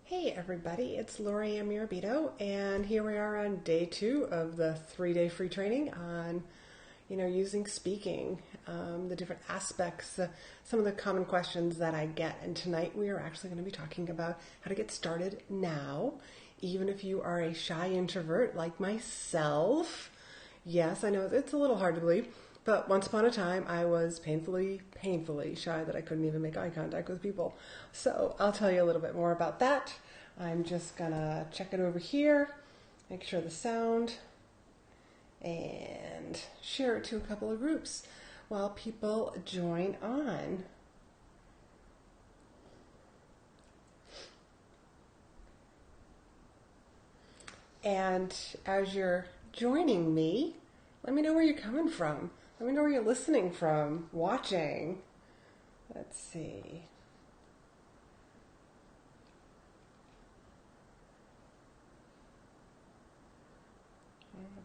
Hey everybody, it's Laurie-Ann, and here we are on day 2 of the 3-day free training on, using speaking, the different aspects, some of the common questions that I get. And tonight we are actually going to be talking about how to get started now, even if you are a shy introvert like myself. Yes, I know it's a little hard to believe, but once upon a time I was painfully shy that I couldn't even make eye contact with people. So I'll tell you a little bit more about that. I'm just gonna check it over here, make sure the sound, and share it to a couple of groups while people join on. And as you're joining me, let me know where you're coming from. Let me know where you're listening from, watching. Let's see.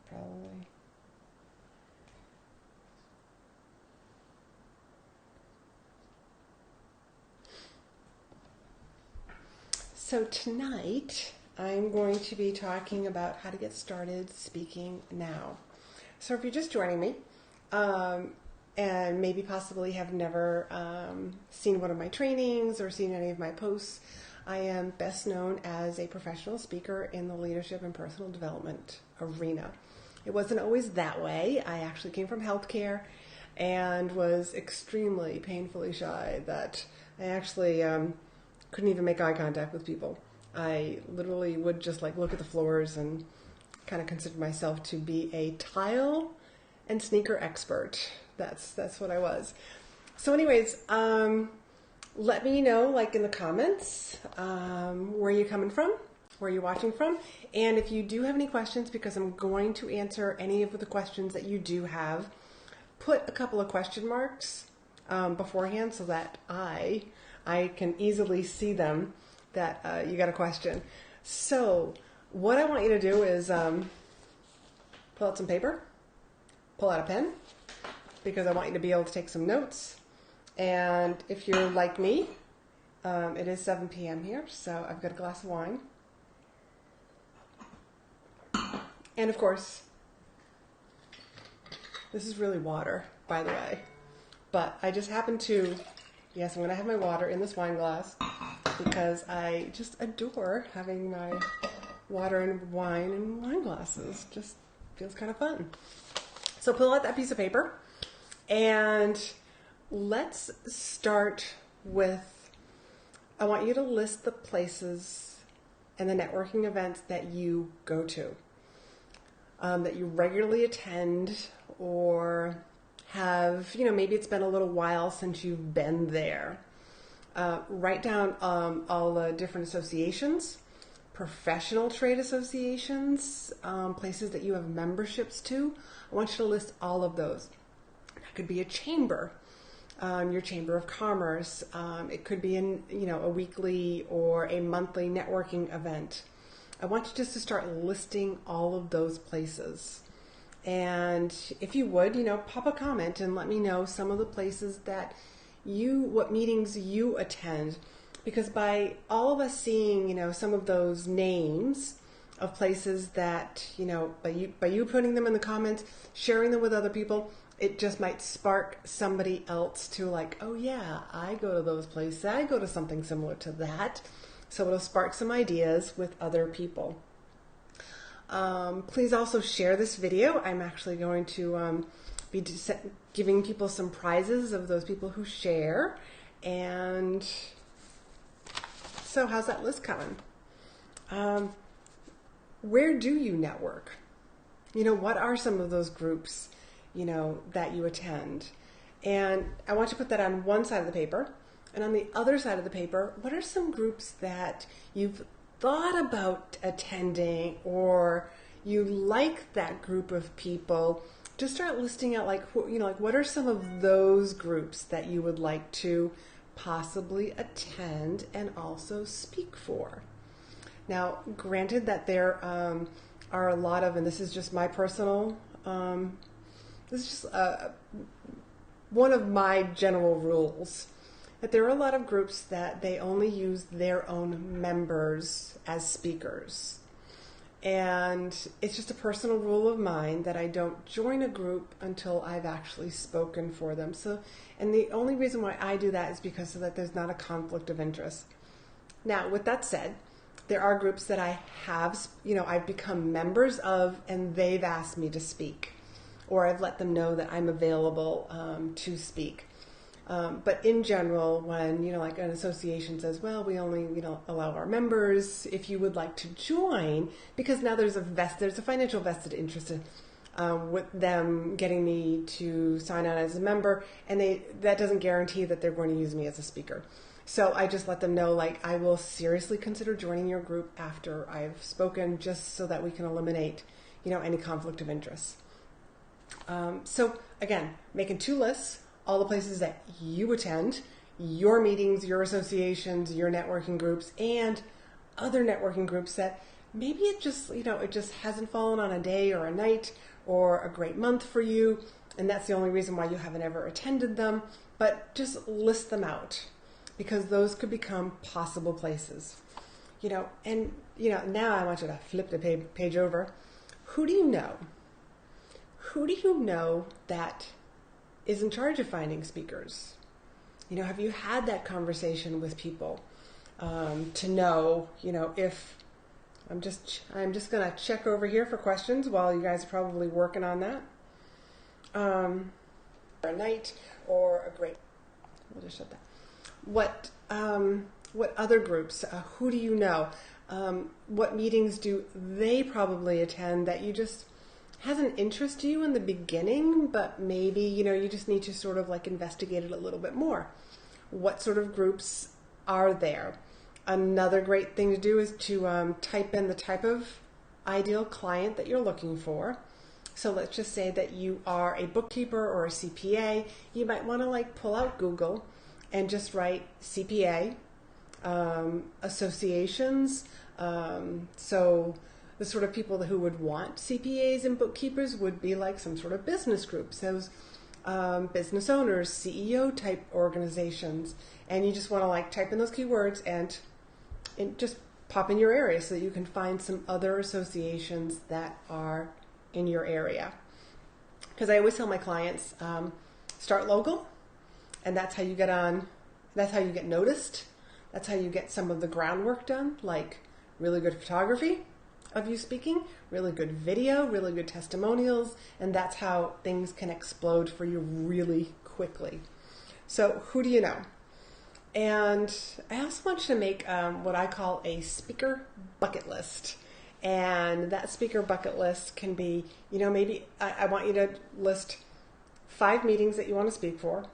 Probably. So tonight, I'm going to be talking about how to get started speaking now. So if you're just joining me, and maybe possibly have never seen one of my trainings or seen any of my posts, I am best known as a professional speaker in the leadership and personal development arena. It wasn't always that way. I actually came from healthcare and was extremely painfully shy that I actually couldn't even make eye contact with people. I literally would just look at the floors and kind of consider myself to be a tile and sneaker expert. That's what I was. So anyways, let me know in the comments where you're coming from, where you're watching from, and if you do have any questions, because I'm going to answer any of the questions that you do have, put a couple of question marks beforehand so that I can easily see them that you got a question. So what I want you to do is pull out some paper, pull out a pen, because I want you to be able to take some notes. And if you're like me, it is 7 p.m. here, so I've got a glass of wine. And of course, this is really water, by the way. But I just happen to, yes, I'm going to have my water in this wine glass because I just adore having my water and wine in wine glasses. Just feels kind of fun. So pull out that piece of paper and let's start with, I want you to list the places and the networking events that you go to, that you regularly attend, or have, maybe it's been a little while since you've been there. Write down all the different associations, professional trade associations, places that you have memberships to. I want you to list all of those. That could be a chamber, your chamber of commerce. It could be a weekly or a monthly networking event. I want you just to start listing all of those places. And if you would, pop a comment and let me know some of the places that what meetings you attend. Because by all of us seeing, some of those names of places that, by you putting them in the comments, sharing them with other people, it just might spark somebody else to oh yeah, I go to those places. I go to something similar to that. So it'll spark some ideas with other people. Please also share this video. I'm actually going to be giving people some prizes of those people who share. And so how's that list coming? Where do you network? What are some of those groups, that you attend? And I want you to put that on one side of the paper. And on the other side of the paper, what are some groups that you've thought about attending, or you like that group of people? Just start listing out what are some of those groups that you would like to possibly attend and also speak for. Now, granted that there are a lot of, and this is just my personal, this is just one of my general rules, that there are a lot of groups that they only use their own members as speakers. And it's just a personal rule of mine that I don't join a group until I've actually spoken for them. So, and the only reason why I do that is because so that there's not a conflict of interest. Now, with that said, there are groups that I have, I've become members of, and they've asked me to speak, or I've let them know that I'm available to speak. But in general, when, like an association says, well, we only, allow our members, if you would like to join, because now there's a financial vested interest with them getting me to sign on as a member, and that doesn't guarantee that they're going to use me as a speaker. So I just let them know, I will seriously consider joining your group after I've spoken, just so that we can eliminate, any conflict of interest. So again, making 2 lists, all the places that you attend, your meetings, your associations, your networking groups, and other networking groups that maybe it just, it just hasn't fallen on a day or a night or a great month for you, and that's the only reason why you haven't ever attended them, but just list them out, because those could become possible places. Now I want you to flip the page over. Who do you know? Who do you know that is in charge of finding speakers? Have you had that conversation with people to know, if I'm just going to check over here for questions while you guys are probably working on that. A night or a great, we'll just shut that. What other groups, who do you know? What meetings do they probably attend that you just has an interest to you in the beginning, but maybe, you just need to sort of investigate it a little bit more. What sort of groups are there? Another great thing to do is to type in the type of ideal client that you're looking for. So let's just say that you are a bookkeeper or a CPA. You might want to pull out Google and just write CPA, associations. So the sort of people who would want CPAs and bookkeepers would be some sort of business groups, those business owners, CEO type organizations. And you just want to type in those keywords and just pop in your area so that you can find some other associations that are in your area. Because I always tell my clients, start local, and that's how you get on, that's how you get noticed. That's how you get some of the groundwork done, like really good photography of you speaking, really good video, really good testimonials, and that's how things can explode for you really quickly. So who do you know? And I also want you to make what I call a speaker bucket list. And that speaker bucket list can be, maybe I want you to list 5 meetings that you want to speak for,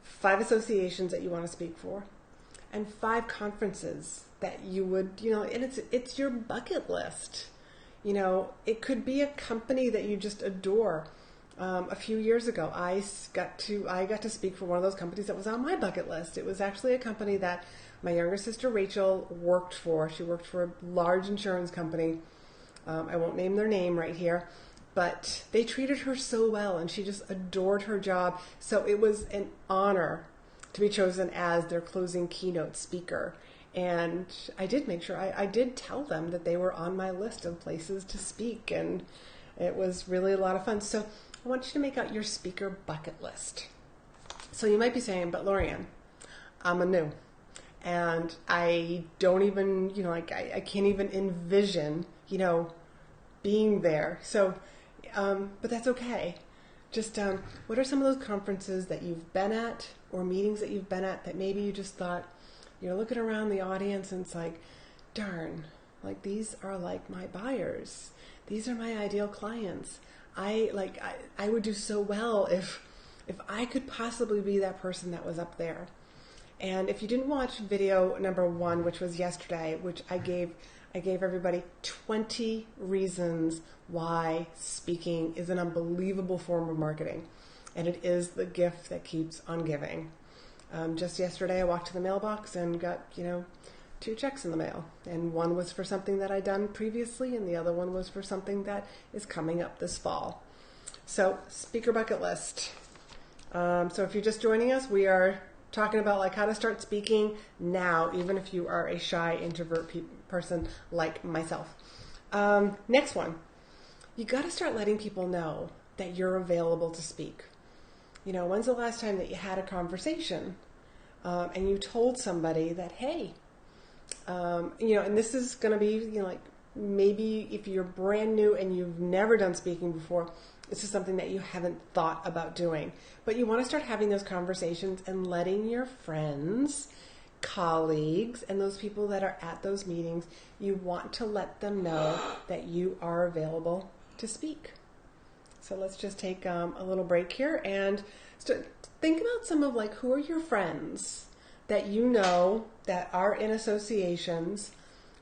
5 associations that you want to speak for, and 5 conferences that you would, and it's your bucket list. It could be a company that you just adore. A few years ago, I got to speak for one of those companies that was on my bucket list. It was actually a company that my younger sister Rachel worked for. She worked for a large insurance company. I won't name their name right here, but they treated her so well, and she just adored her job. So it was an honor to be chosen as their closing keynote speaker. And I did make sure, I did tell them that they were on my list of places to speak, and it was really a lot of fun. So I want you to make out your speaker bucket list. So you might be saying, but Laurie-Ann, I'm a new, and I don't even, I can't even envision, being there. So, but that's okay. Just what are some of those conferences that you've been at or meetings that you've been at that maybe you just thought, you're looking around the audience and it's darn, these are my buyers. These are my ideal clients. I would do so well if I could possibly be that person that was up there. And if you didn't watch video number 1, which was yesterday, which I gave everybody 20 reasons why speaking is an unbelievable form of marketing. And it is the gift that keeps on giving. Just yesterday, I walked to the mailbox and got, 2 checks in the mail. And one was for something that I'd done previously, and the other one was for something that is coming up this fall. So, speaker bucket list. So if you're just joining us, we are talking about like how to start speaking now, even if you are a shy introvert person like myself. Next one, you got to start letting people know that you're available to speak. You know, when's the last time that you had a conversation and you told somebody that, hey, you know, and this is going to be, you know, like maybe if you're brand new and you've never done speaking before, this is something that you haven't thought about doing. But you want to start having those conversations and letting your friends, colleagues, and those people that are at those meetings, you want to let them know that you are available to speak. So let's just take a little break here and think about some of like who are your friends that you know that are in associations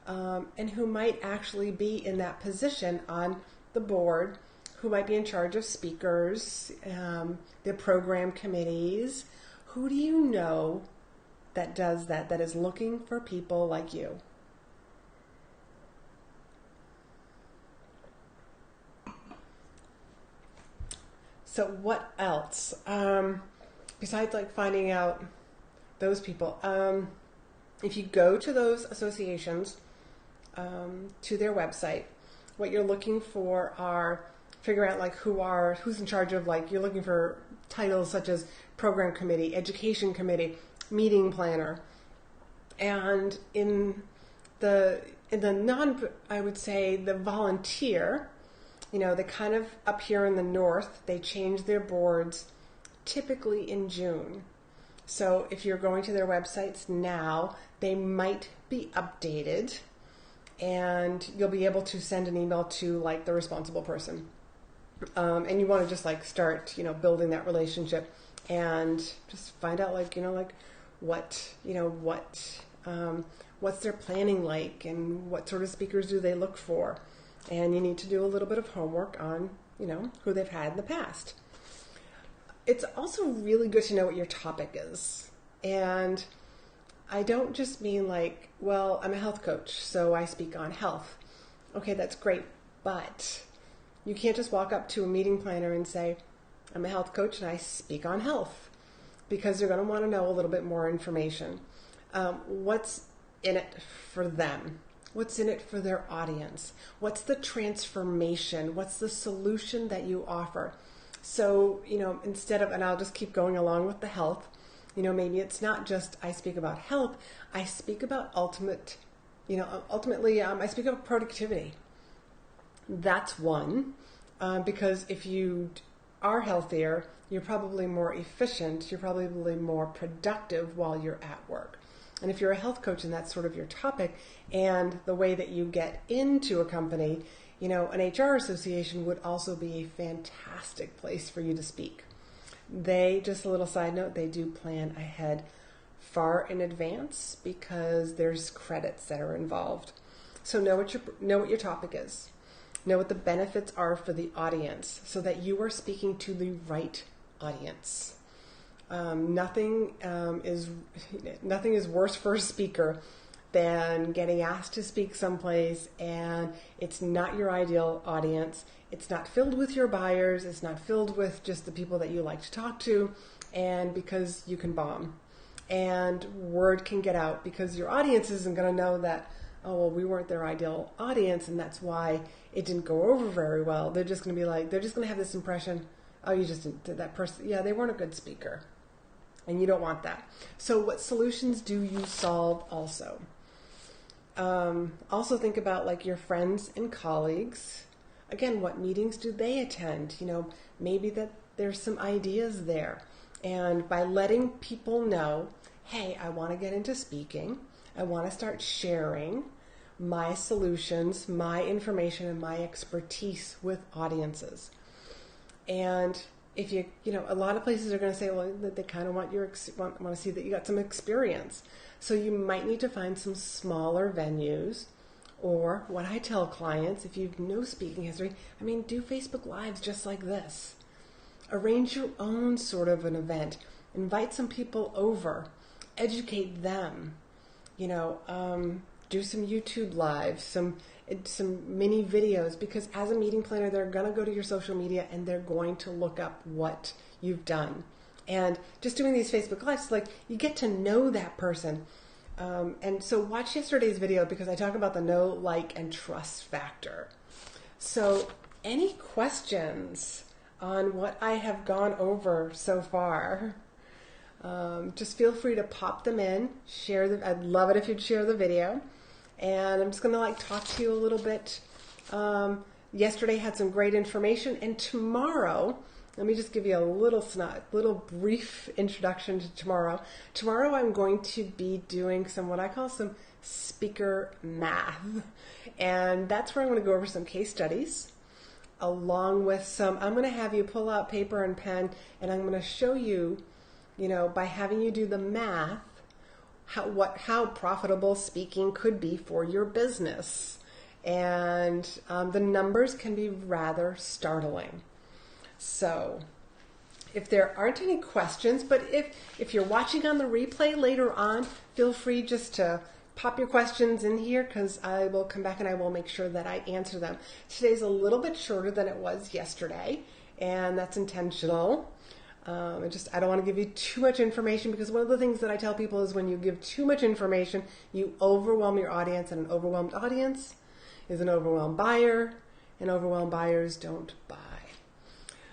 and who might actually be in that position on the board, who might be in charge of speakers, the program committees. Who do you know that does that is looking for people like you? So what else? Besides like finding out those people, if you go to those associations, to their website, what you're looking for are figure out like who's in charge of, like, you're looking for titles such as program committee, education committee, meeting planner. And in the I would say the volunteer, you know, they kind of up here in the north, they change their boards typically in June. So if you're going to their websites now, they might be updated and you'll be able to send an email to like the responsible person. And you want to just like start, you know, building that relationship and just find out like, you know, like what's their planning like and what sort of speakers do they look for. And you need to do a little bit of homework on, you know, who they've had in the past. It's also really good to know what your topic is. And I don't just mean like, well, I'm a health coach, so I speak on health. Okay, that's great. But you can't just walk up to a meeting planner and say, I'm a health coach and I speak on health, because they're going to want to know a little bit more information. What's in it for them? What's in it for their audience? What's the transformation? What's the solution that you offer? So, you know, instead of, and I'll just keep going along with the health, you know, maybe it's not just I speak about health, I speak about ultimately, I speak about productivity. That's one, because if you are healthier, you're probably more efficient, you're probably more productive while you're at work. And if you're a health coach and that's sort of your topic, and the way that you get into a company, you know, an HR association would also be a fantastic place for you to speak. They, just a little side note, they do plan ahead far in advance because there's credits that are involved. So know what your topic is. Know what the benefits are for the audience so that you are speaking to the right audience. Nothing is worse for a speaker than getting asked to speak someplace and it's not your ideal audience. It's not filled with your buyers. It's not filled with just the people that you like to talk to, and because you can bomb. And word can get out because your audience isn't going to know that, oh, well, we weren't their ideal audience and that's why it didn't go over very well. They're just going to be like, they're just going to have this impression, oh, you just didn't, that person, yeah, they weren't a good speaker. And you don't want that. So what solutions do you solve also? Also think about like your friends and colleagues. Again, what meetings do they attend? You know, maybe that there's some ideas there. And by letting people know, hey, I want to get into speaking. I want to start sharing my solutions, my information, and my expertise with audiences. And if you know, a lot of places are going to say, well, they kind of want to see that you got some experience. So you might need to find some smaller venues, or what I tell clients, if you've no speaking history, I mean, do Facebook Lives just like this. Arrange your own sort of an event. Invite some people over. Educate them. You know, do some YouTube Lives, some mini videos, because as a meeting planner, they're going to go to your social media and they're going to look up what you've done. And just doing these Facebook Lives, like you get to know that person. And so watch yesterday's video because I talk about the know, like, and trust factor. So any questions on what I have gone over so far, just feel free to pop them in. I'd love it if you'd share the video. And I'm just going to talk to you a little bit. Yesterday had some great information, and tomorrow, let me just give you a little brief introduction to tomorrow. Tomorrow I'm going to be doing what I call some speaker math. And that's where I'm going to go over some case studies along with I'm going to have you pull out paper and pen, and I'm going to show you, by having you do the math, how profitable speaking could be for your business. And the numbers can be rather startling. So if there aren't any questions, but if you're watching on the replay later on, feel free just to pop your questions in here because I will come back and I will make sure that I answer them. Today's a little bit shorter than it was yesterday, and that's intentional. I don't want to give you too much information because one of the things that I tell people is when you give too much information, you overwhelm your audience, and an overwhelmed audience is an overwhelmed buyer, and overwhelmed buyers don't buy.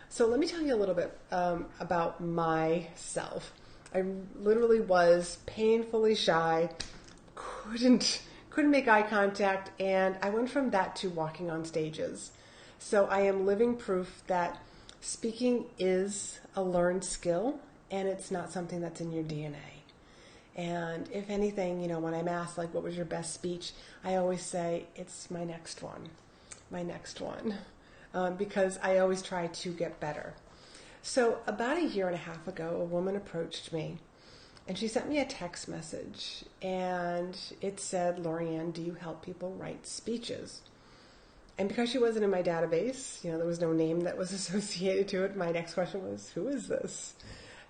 So let me tell you a little bit about myself. I literally was painfully shy, couldn't make eye contact, and I went from that to walking on stages. So I am living proof that speaking is a learned skill, and it's not something that's in your DNA. And if anything, when I'm asked, what was your best speech, I always say, it's my next one. Because I always try to get better. So about a year and a half ago, a woman approached me, and she sent me a text message, and it said, Laurie-Ann, do you help people write speeches? And because she wasn't in my database, there was no name that was associated to it, my next question was, who is this?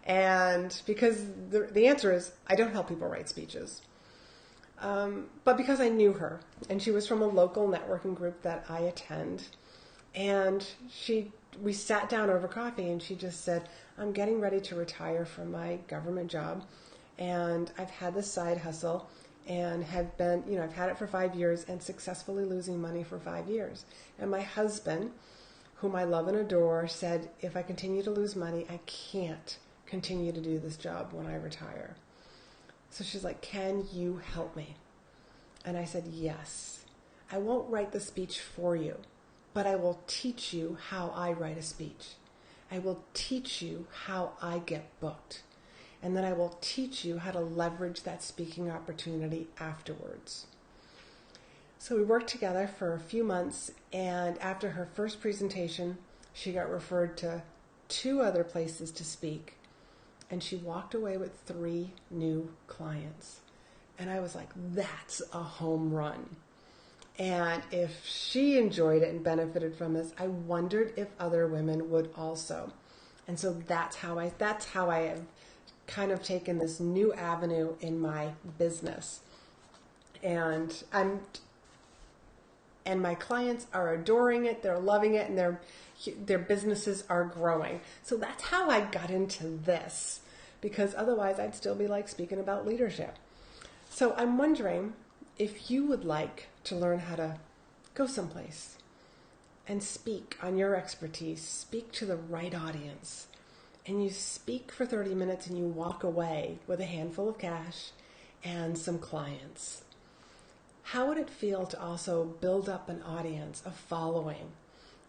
And because the answer is, I don't help people write speeches. But because I knew her, and she was from a local networking group that I attend, and we sat down over coffee, and she just said, I'm getting ready to retire from my government job, and I've had this side hustle, and have been, I've had it for 5 years and successfully losing money for 5 years. And my husband, whom I love and adore, said, if I continue to lose money, I can't continue to do this job when I retire. So she's like, can you help me? And I said, yes. I won't write the speech for you, but I will teach you how I write a speech. I will teach you how I get booked. And then I will teach you how to leverage that speaking opportunity afterwards. So we worked together for a few months, and after her first presentation, she got referred to 2 other places to speak, and she walked away with 3 new clients. And I was like, that's a home run. And if she enjoyed it and benefited from this, I wondered if other women would also. And so that's how I have kind of taken this new avenue in my business. And my clients are adoring it, they're loving it, and their businesses are growing. So that's how I got into this, because otherwise I'd still be speaking about leadership. So I'm wondering if you would like to learn how to go someplace and speak on your expertise, speak to the right audience, and you speak for 30 minutes and you walk away with a handful of cash and some clients. How would it feel to also build up an audience, a following,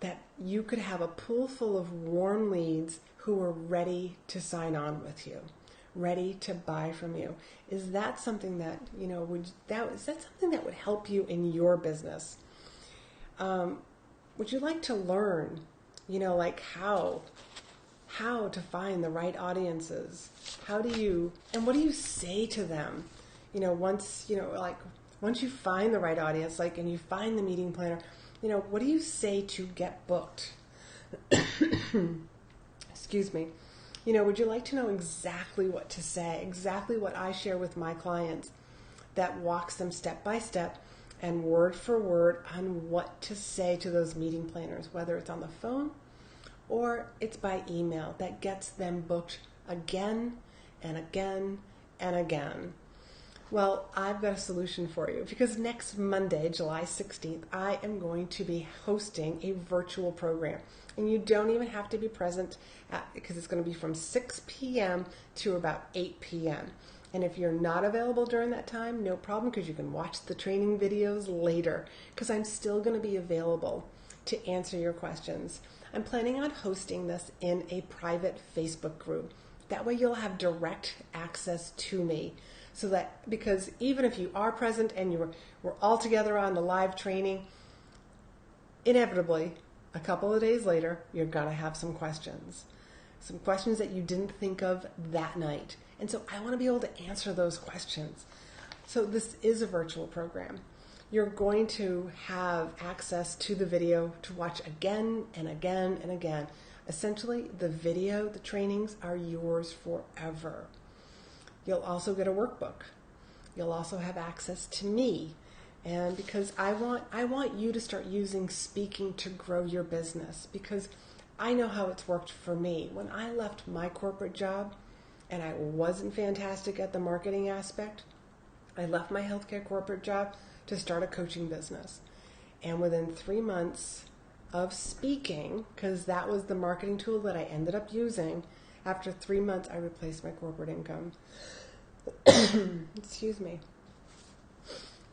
that you could have a pool full of warm leads who are ready to sign on with you, ready to buy from you? Is that something that, is that something that would help you in your business? Would you like to learn, how to find the right audiences? What do you say to them? Once you find the right audience, and you find the meeting planner, what do you say to get booked? Excuse me. Would you like to know exactly what to say, exactly what I share with my clients that walks them step by step and word for word on what to say to those meeting planners, whether it's on the phone or it's by email, that gets them booked again and again and again. Well, I've got a solution for you, because next Monday, July 16th, I am going to be hosting a virtual program. And you don't even have to be present because it's going to be from 6 p.m. to about 8 p.m. And if you're not available during that time, no problem, because you can watch the training videos later, because I'm still going to be available to answer your questions. I'm planning on hosting this in a private Facebook group. That way you'll have direct access to me. So that, because even if you are present and we're all together on the live training, inevitably, a couple of days later, you're going to have some questions that you didn't think of that night. And so I want to be able to answer those questions. So this is a virtual program. You're going to have access to the video to watch again and again and again. Essentially, the trainings are yours forever. You'll also get a workbook. You'll also have access to me. And because I want you to start using speaking to grow your business, because I know how it's worked for me. When I left my corporate job and I wasn't fantastic at the marketing aspect, I left my healthcare corporate job to start a coaching business. And within 3 months of speaking, because that was the marketing tool that I ended up using, after 3 months, I replaced my corporate income. Excuse me.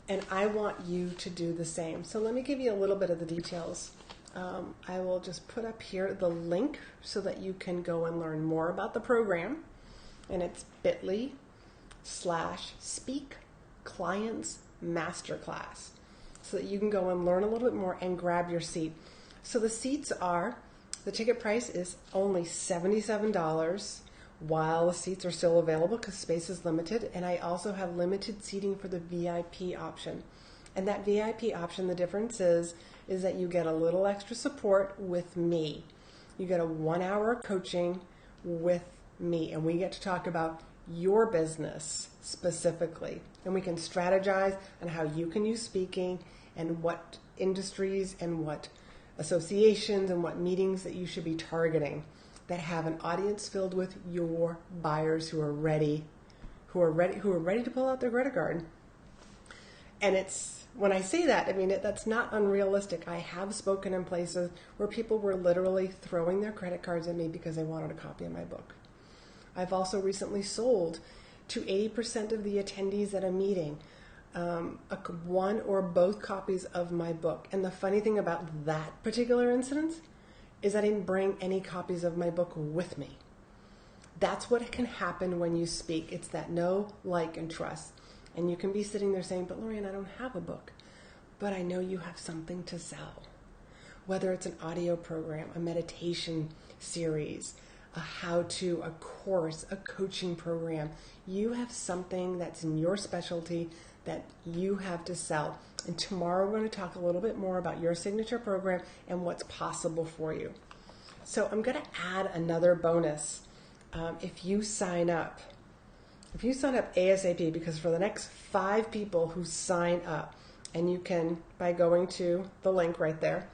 And I want you to do the same. So let me give you a little bit of the details. I will just put up here the link so that you can go and learn more about the program. And it's bit.ly/Speak Clients Masterclass. So that you can go and learn a little bit more and grab your seat. So the ticket price is only $77 while the seats are still available, because space is limited. And I also have limited seating for the VIP option. And that VIP option, the difference is that you get a little extra support with me. You get a 1-hour coaching with me, and we get to talk about your business specifically. And we can strategize on how you can use speaking and what industries and what associations and what meetings that you should be targeting that have an audience filled with your buyers who are ready to pull out their credit card. And when I say that, I mean that's not unrealistic. I have spoken in places where people were literally throwing their credit cards at me because they wanted a copy of my book. I've also recently sold to 80% of the attendees at a meeting one or both copies of my book. And the funny thing about that particular incident is I didn't bring any copies of my book with me. That's what can happen when you speak. It's that know, like, and trust. And you can be sitting there saying, but Laurie-Ann, I don't have a book. But I know you have something to sell. Whether it's an audio program, a meditation series, a how-to, a course, a coaching program. You have something that's in your specialty that you have to sell. And tomorrow we're going to talk a little bit more about your signature program and what's possible for you. So I'm going to add another bonus if you sign up. If you sign up ASAP, because for the next 5 people who sign up, and you can, by going to the link right there,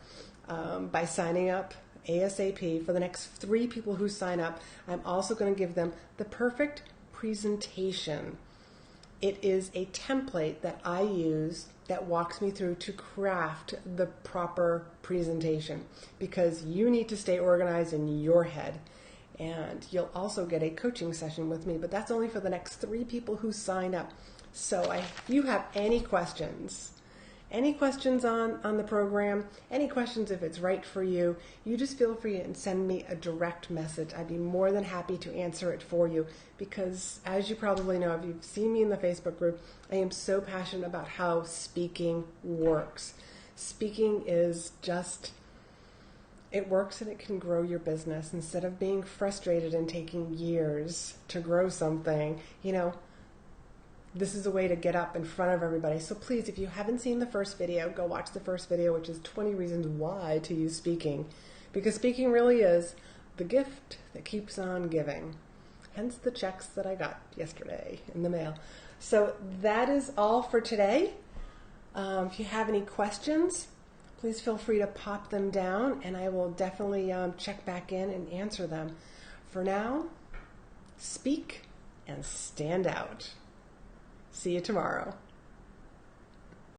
by signing up ASAP, for the next 3 people who sign up, I'm also going to give them the perfect presentation. It is a template that I use that walks me through to craft the proper presentation, because you need to stay organized in your head. And you'll also get a coaching session with me, but that's only for the next 3 people who sign up. So if you have any questions on the program, any questions if it's right for you, you just feel free and send me a direct message. I'd be more than happy to answer it for you, because as you probably know, if you've seen me in the Facebook group, I am so passionate about how speaking works. Speaking is just, it works and it can grow your business. Instead of being frustrated and taking years to grow something, this is a way to get up in front of everybody. So please, if you haven't seen the first video, go watch the first video, which is 20 reasons why to use speaking. Because speaking really is the gift that keeps on giving. Hence the checks that I got yesterday in the mail. So that is all for today. If you have any questions, please feel free to pop them down, and I will definitely check back in and answer them. For now, speak and stand out. See you tomorrow.